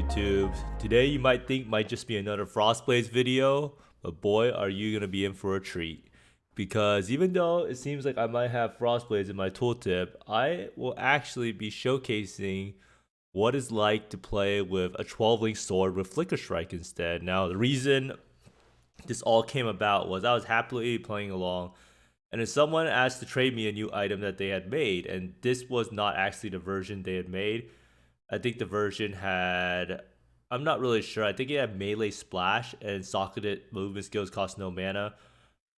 YouTube? Today you might think might just be another Frostblades video, but boy are you gonna be in for a treat. Because even though it seems like I might have Frostblades in my tooltip, I will actually be showcasing what it's like to play with a 12-link sword with Flicker Strike instead. Now the reason this all came about was I was happily playing along, and then someone asked to trade me a new item that they had made, and this was not actually the version they had made. I think the version had, I'm not really sure. I think it had melee splash and socketed movement skills cost no mana.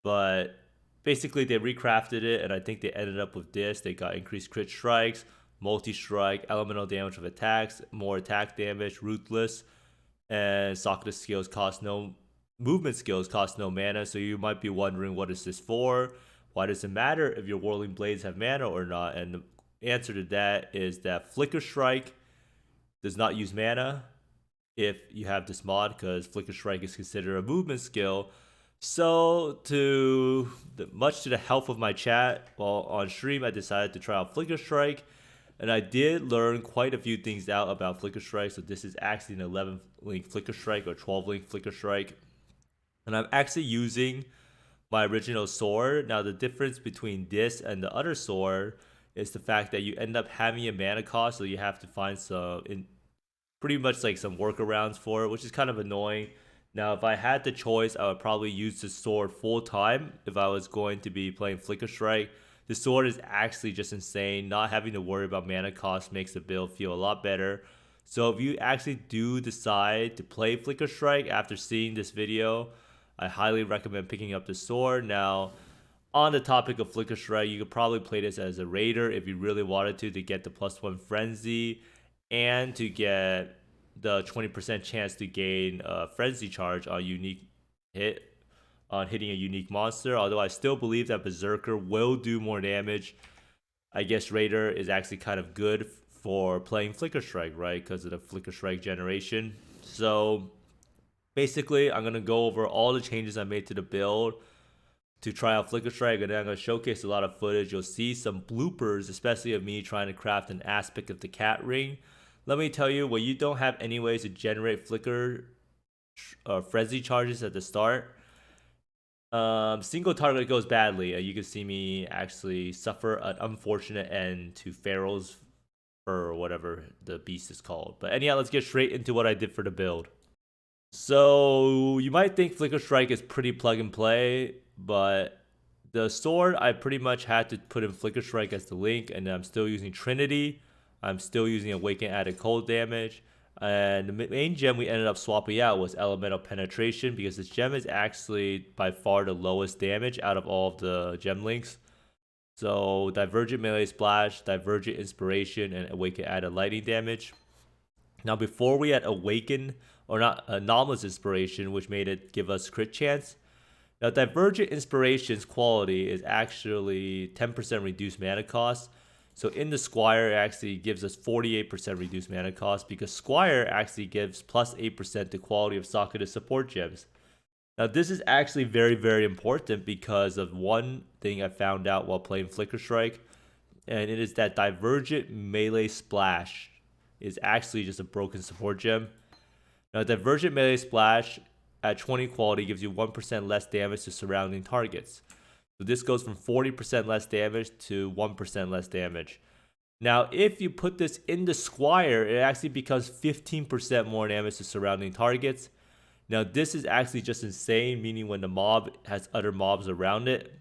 But basically, they recrafted it, and I think they ended up with this. They got increased crit strikes, multi strike, elemental damage of attacks, more attack damage, ruthless, and socketed skills cost no movement skills cost no mana. So you might be wondering, what is this for? Why does it matter if your whirling blades have mana or not? And the answer to that is that Flicker Strike does not use mana if you have this mod, because Flicker Strike is considered a movement skill. So much to the help of my chat while on stream, I decided to try out Flicker Strike, and I did learn quite a few things out about Flicker Strike. So this is actually an 11-link Flicker Strike or 12-link Flicker Strike, and I'm actually using my original sword. Now the difference between this and the other sword is the fact that you end up having a mana cost, so you have to find pretty much like some workarounds for it, which is kind of annoying. Now, if I had the choice, I would probably use the sword full time if I was going to be playing Flicker Strike. The sword is actually just insane. Not having to worry about mana cost makes the build feel a lot better. So if you actually do decide to play Flicker Strike after seeing this video, I highly recommend picking up the sword. Now, on the topic of Flicker Strike, you could probably play this as a raider if you really wanted to get the +1 frenzy and to get the 20% chance to gain a frenzy charge on hitting a unique monster. Although I still believe that Berserker will do more damage, I guess Raider is actually kind of good for playing Flicker Strike, right? Because of the Flicker Strike generation. So basically, I'm gonna go over all the changes I made to the build to try out Flicker Strike, and then I'm going to showcase a lot of footage. You'll see some bloopers, especially of me trying to craft an aspect of the cat ring. Let me tell you, when you don't have any ways to generate flicker frenzy charges at the start, single target goes badly, and you can see me actually suffer an unfortunate end to Pharaoh's, or whatever the beast is called. But anyhow, let's get straight into what I did for the build. So you might think Flicker Strike is pretty plug and play, but the sword, I pretty much had to put in Flicker Strike as the link, and I'm still using Trinity. I'm still using Awaken added cold damage. And the main gem we ended up swapping out was Elemental Penetration, because this gem is actually by far the lowest damage out of all of the gem links. So Divergent Melee Splash, Divergent Inspiration, and Awaken added lightning damage. Now before we had Awaken, or not, Anomalous Inspiration, which made it give us crit chance. Now Divergent Inspiration's quality is actually 10% reduced mana cost. So in the Squire, it actually gives us 48% reduced mana cost, because Squire actually gives plus 8% the quality of socketed support gems. Now this is actually very, very important because of one thing I found out while playing Flicker Strike, and it is that Divergent Melee Splash is actually just a broken support gem. Now Divergent Melee Splash at 20 quality gives you 1% less damage to surrounding targets. So this goes from 40% less damage to 1% less damage. Now, if you put this in the Squire, it actually becomes 15% more damage to surrounding targets. Now, this is actually just insane, meaning when the mob has other mobs around it,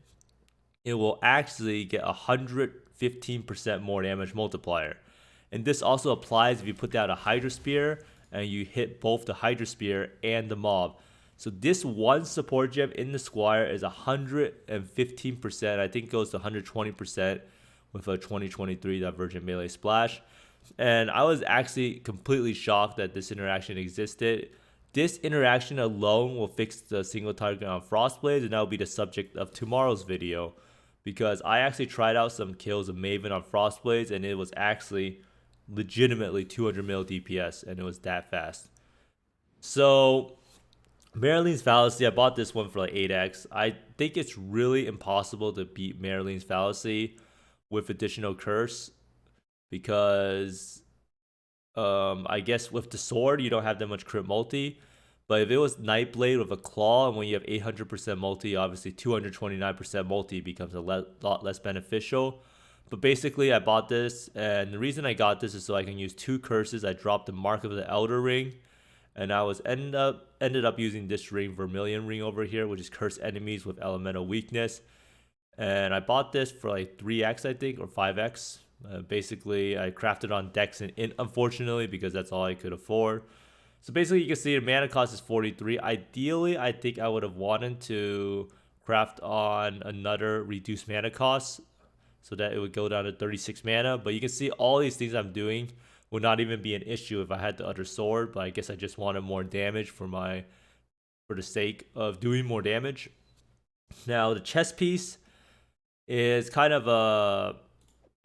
it will actually get 115% more damage multiplier. And this also applies if you put down a Hydra Spear and you hit both the Hydra Spear and the mob. So this one support gem in the Squire is 115%. I think it goes to 120% with a 2023 Divergent Melee Splash. And I was actually completely shocked that this interaction existed. This interaction alone will fix the single target on Frostblades, and that will be the subject of tomorrow's video. Because I actually tried out some kills of Maven on Frostblades, and it was actually legitimately 200 mil DPS, and it was that fast. So Marilyn's Fallacy, I bought this one for like 8x. I think it's really impossible to beat Marilyn's Fallacy with additional curse, because I guess with the sword, you don't have that much crit multi. But if it was Nightblade with a claw, and when you have 800% multi, obviously 229% multi becomes a lot less beneficial. But basically, I bought this, and the reason I got this is so I can use 2 curses. I dropped the Mark of the Elder Ring, and I was ended up using this ring, Vermilion Ring over here, which is curse enemies with elemental weakness. And I bought this for like 3x, I think, or 5x. Basically, I crafted on Dex and Int, unfortunately, because that's all I could afford. So basically, you can see the mana cost is 43. Ideally, I think I would have wanted to craft on another reduced mana cost so that it would go down to 36 mana. But you can see all these things I'm doing would not even be an issue if I had the other sword. But I guess I just wanted more damage for the sake of doing more damage. Now the chest piece is kind of a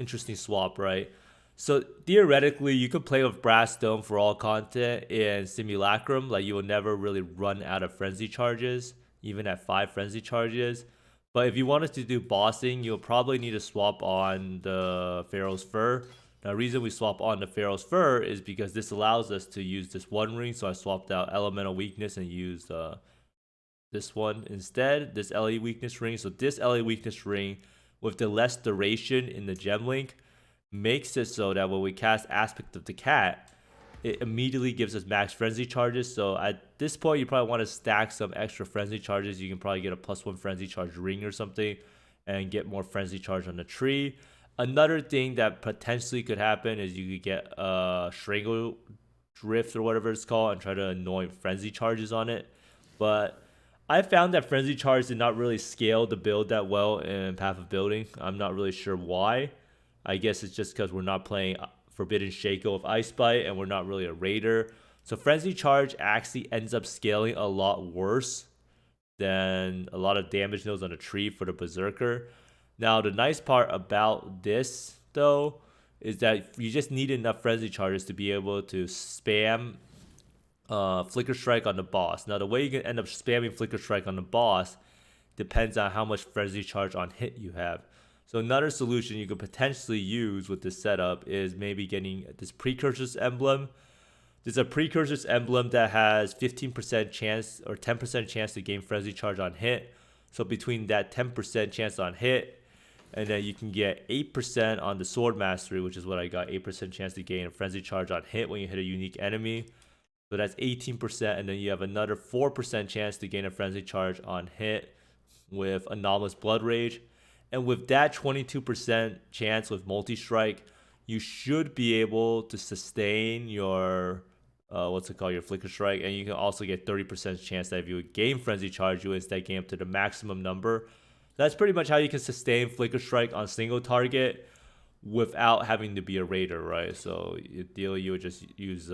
interesting swap, right? So theoretically, you could play with Brass Dome for all content in Simulacrum. Like you will never really run out of frenzy charges, even at 5 frenzy charges. But if you wanted to do bossing, you'll probably need to swap on the Pharaoh's Fur. Now, the reason we swap on the Pharaoh's Fur is because this allows us to use this one ring. So I swapped out Elemental Weakness and used this one instead, this LA Weakness ring. So this LA Weakness ring with the less duration in the gem link makes it so that when we cast Aspect of the Cat, it immediately gives us max frenzy charges. So at this point, you probably want to stack some extra frenzy charges. You can probably get a +1 frenzy charge ring or something and get more frenzy charge on the tree. Another thing that potentially could happen is you could get a Strangle Drift or whatever it's called and try to annoy frenzy charges on it. But I found that frenzy charge did not really scale the build that well in Path of Building. I'm not really sure why. I guess it's just because we're not playing Forbidden Shaco with Ice Bite and we're not really a raider. So frenzy charge actually ends up scaling a lot worse than a lot of damage nodes on a tree for the Berserker. Now the nice part about this though is that you just need enough frenzy charges to be able to spam Flicker Strike on the boss. Now the way you can end up spamming Flicker Strike on the boss depends on how much frenzy charge on hit you have. So another solution you could potentially use with this setup is maybe getting this Precursor's Emblem. There's a Precursor's Emblem that has 15% chance or 10% chance to gain frenzy charge on hit. So between that 10% chance on hit, and then you can get 8% on the Sword Mastery, which is what I got, 8% chance to gain a frenzy charge on hit when you hit a unique enemy. So that's 18%, and then you have another 4% chance to gain a frenzy charge on hit with Anomalous Blood Rage. And with that 22% chance with multi-strike, you should be able to sustain your your Flicker Strike, and you can also get 30% chance that if you would gain frenzy charge, you instead gain up to the maximum number. That's pretty much how you can sustain Flicker Strike on single target without having to be a raider, right? So ideally, you would just use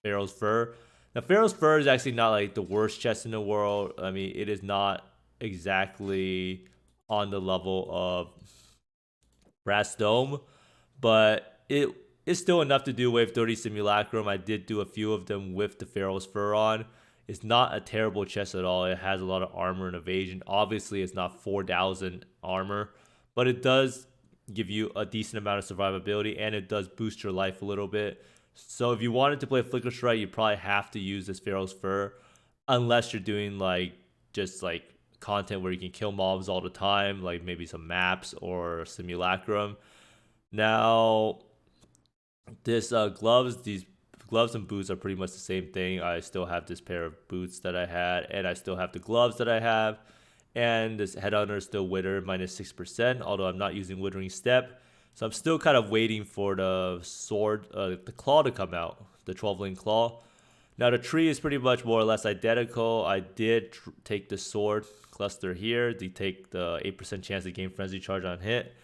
Pharaoh's Fur. Now, Pharaoh's Fur is actually not like the worst chest in the world. I mean, it is not exactly on the level of Brass Dome, but it is still enough to do Wave 30 Simulacrum. I did do a few of them with the Pharaoh's Fur on. It's not a terrible chest at all. It has a lot of armor and evasion. Obviously, it's not 4,000 armor, but it does give you a decent amount of survivability, and it does boost your life a little bit. So if you wanted to play Flicker Strike, you probably have to use this Pharaoh's Fur, unless you're doing just content where you can kill mobs all the time, like maybe some maps or Simulacrum. Now, these gloves and boots are pretty much the same thing. I still have this pair of boots that I had, and I still have the gloves that I have. And this Headhunter is still Wither -6%, although I'm not using Withering Step. So I'm still kind of waiting for the sword, the claw to come out, the 12-link claw. Now the tree is pretty much more or less identical. I did take the sword cluster here to take the 8% chance to gain frenzy charge on hit.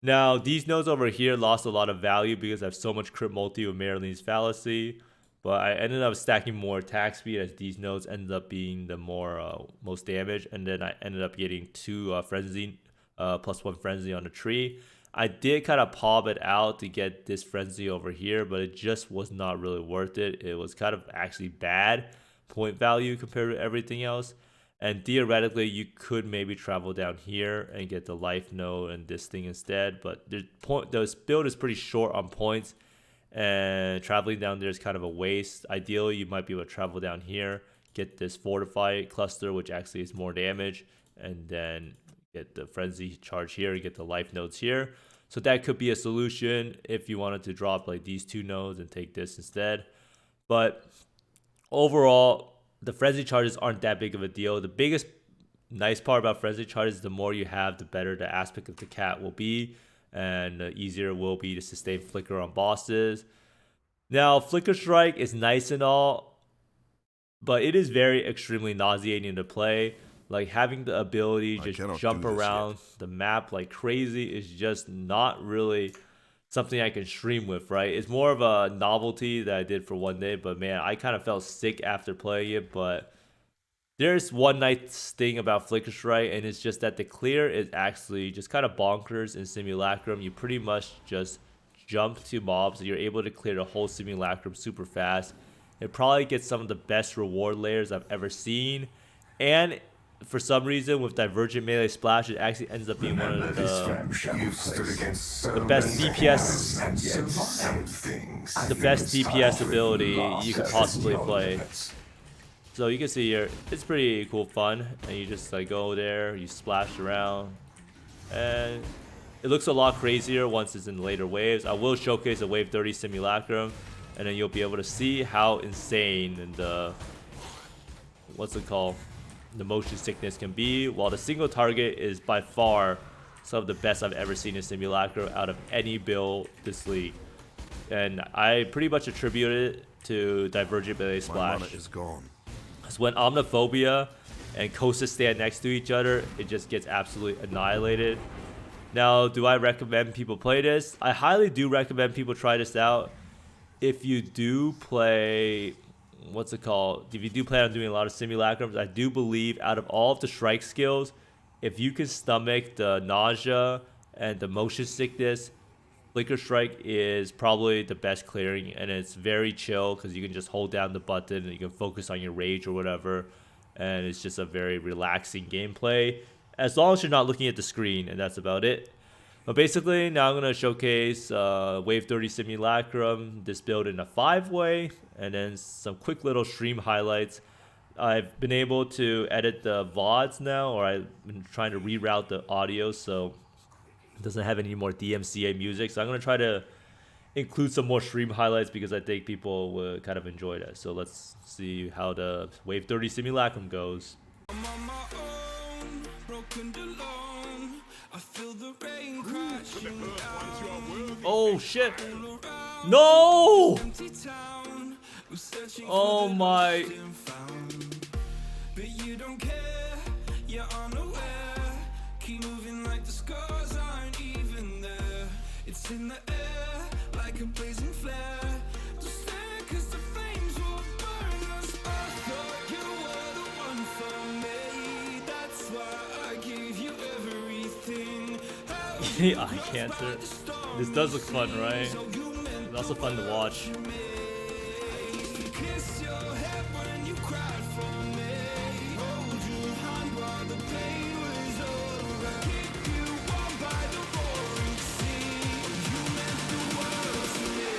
Now these nodes over here lost a lot of value because I have so much crit multi with Merlin's Fallacy, but I ended up stacking more attack speed as these nodes ended up being the most damage, and then I ended up getting 2 frenzy, +1 frenzy on the tree. I did kind of pop it out to get this frenzy over here, but it just was not really worth it. It was kind of actually bad point value compared to everything else. And theoretically, you could maybe travel down here and get the life node and this thing instead. But the build is pretty short on points, and traveling down there is kind of a waste. Ideally, you might be able to travel down here, get this fortify cluster, which actually is more damage, and then get the frenzy charge here, get the life nodes here. So that could be a solution if you wanted to drop like these 2 nodes and take this instead. But overall, the frenzy charges aren't that big of a deal. The biggest nice part about frenzy charges is the more you have, the better the aspect of the cat will be, and the easier it will be to sustain flicker on bosses. Now, flicker strike is nice and all, but it is very extremely nauseating to play. Like having the ability to just jump around the map like crazy is just not really something I can stream with, right? It's more of a novelty that I did for one day, but man, I kind of felt sick after playing it. But there's one nice thing about Flicker Strike, and it's just that the clear is actually just kind of bonkers in Simulacrum. You pretty much just jump to mobs, and you're able to clear the whole Simulacrum super fast. It probably gets some of the best reward layers I've ever seen, and for some reason with Divergent Melee Splash, it actually ends up being one of the best DPS ability you could possibly play. So you can see here, it's pretty cool fun, and you just like go there, you splash around, and it looks a lot crazier once it's in later waves. I will showcase a wave 30 Simulacrum, and then you'll be able to see how insane the the motion sickness can be, while the single target is by far some of the best I've ever seen in Simulacrum out of any build this league. And I pretty much attribute it to Divergent Melee Splash. My mana is gone. So when Omniphobia and Kosa stand next to each other, it just gets absolutely annihilated. Now, do I recommend people play this? I highly do recommend people try this out. If you do play, if you do plan on doing a lot of Simulacrums, I do believe out of all of the strike skills, if you can stomach the nausea and the motion sickness, Flicker Strike is probably the best clearing, and it's very chill because you can just hold down the button and you can focus on your rage or whatever, and it's just a very relaxing gameplay as long as you're not looking at the screen, and that's about it. But basically, now I'm going to showcase Wave 30 Simulacrum, this build in a 5-way, and then some quick little stream highlights. I've been able to edit the VODs now, or I've been trying to reroute the audio so it doesn't have any more DMCA music. So I'm going to try to include some more stream highlights because I think people would kind of enjoy that. So let's see how the Wave 30 Simulacrum goes. I'm on my own, broken alone. I feel the rain crashing down. Oh shit. No! Oh my. But you don't care, you're unaware. Keep moving like the scars aren't even there. It's in the air like a blazing flare. Just stare 'cause the flames will burn us. I thought you were the one for me. That's why I gave you everything. Eye cancer. This does look fun, right? It's also fun to watch. Kiss your head when you cried for me. Hold your hand while the pain was over. Keep you warm by the roaring sea. You meant the world to me.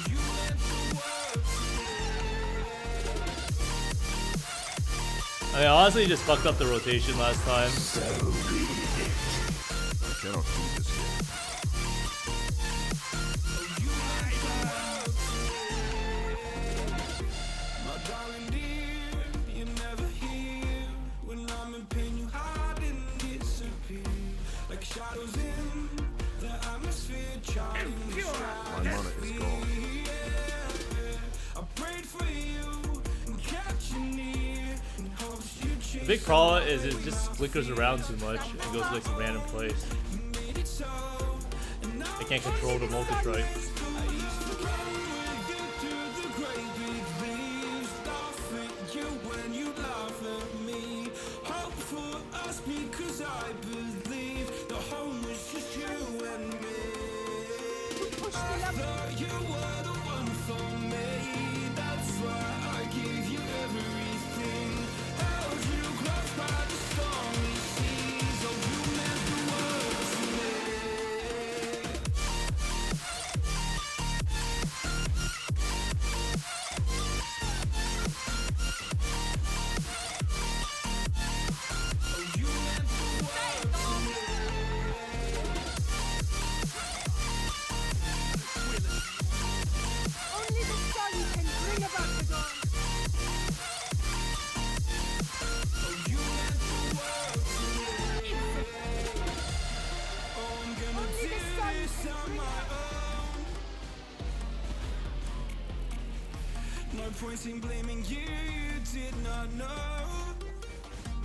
You meant the world to me. I mean, honestly, just fucked up the rotation last time. I cannot do this yet. My darling dear, you're never here. When I'm in pain, you hide and disappear. Like shadows in the atmosphere, charting the My mana is gone. I prayed for you and kept you near. The big problem is it just flickers around too much and goes to like some random place. I can't control the multi-strike. You were the one for me. That's why I gave you everything. pointing, blaming you, you did not know.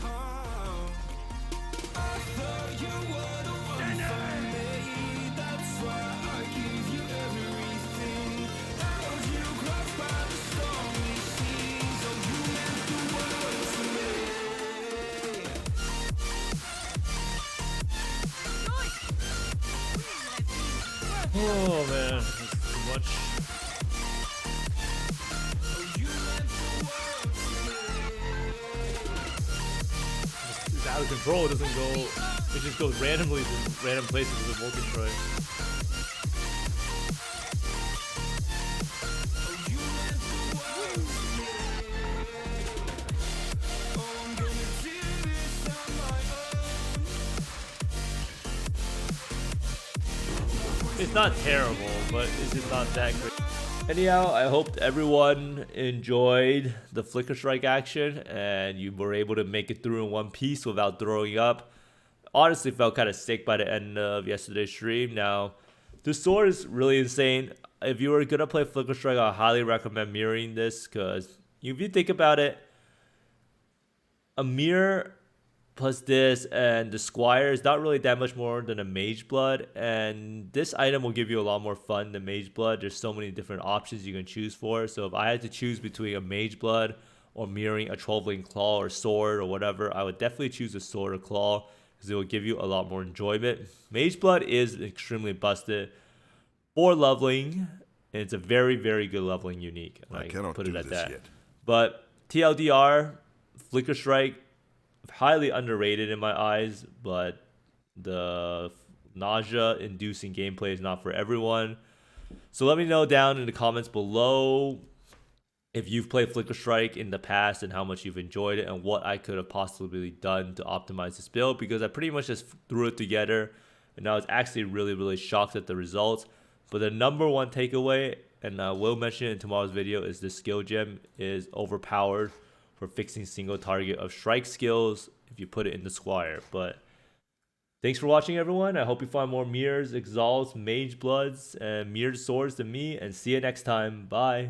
Oh, I thought you were the one for me. That's why I give you everything. Held you close by the stormy seas. Oh, you meant the world to me. Oh man, that's too much. It's out of control. It doesn't go. It just goes randomly to random places with a Vulcan strike. It's not terrible, but it's just not that great. Anyhow, I hope everyone enjoyed the Flicker Strike action and you were able to make it through in one piece without throwing up. Honestly, felt kind of sick by the end of yesterday's stream. Now, the sword is really insane. If you were gonna play Flicker Strike, I highly recommend mirroring this because if you think about it, a mirror plus this and the Squire is not really that much more than a Mage Blood, and this item will give you a lot more fun than Mage Blood. There's so many different options you can choose for. So if I had to choose between a Mage Blood or mirroring a 12-lane claw or sword or whatever, I would definitely choose a sword or claw because it will give you a lot more enjoyment. Mage Blood is extremely busted for leveling, and it's a very, very good leveling unique. I cannot put do it at this that. yet. But TLDR, Flicker Strike, highly underrated in my eyes, but the nausea-inducing gameplay is not for everyone. So let me know down in the comments below if you've played Flicker Strike in the past and how much you've enjoyed it and what I could have possibly done to optimize this build, because I pretty much just threw it together and I was actually really, really shocked at the results. But the number one takeaway, and I will mention it in tomorrow's video, is the skill gem is overpowered for fixing single target of strike skills if you put it in the Squire. But thanks for watching, everyone. I hope you find more mirrors, exalts, mage bloods, and mirrored swords than me, and see you next time. Bye.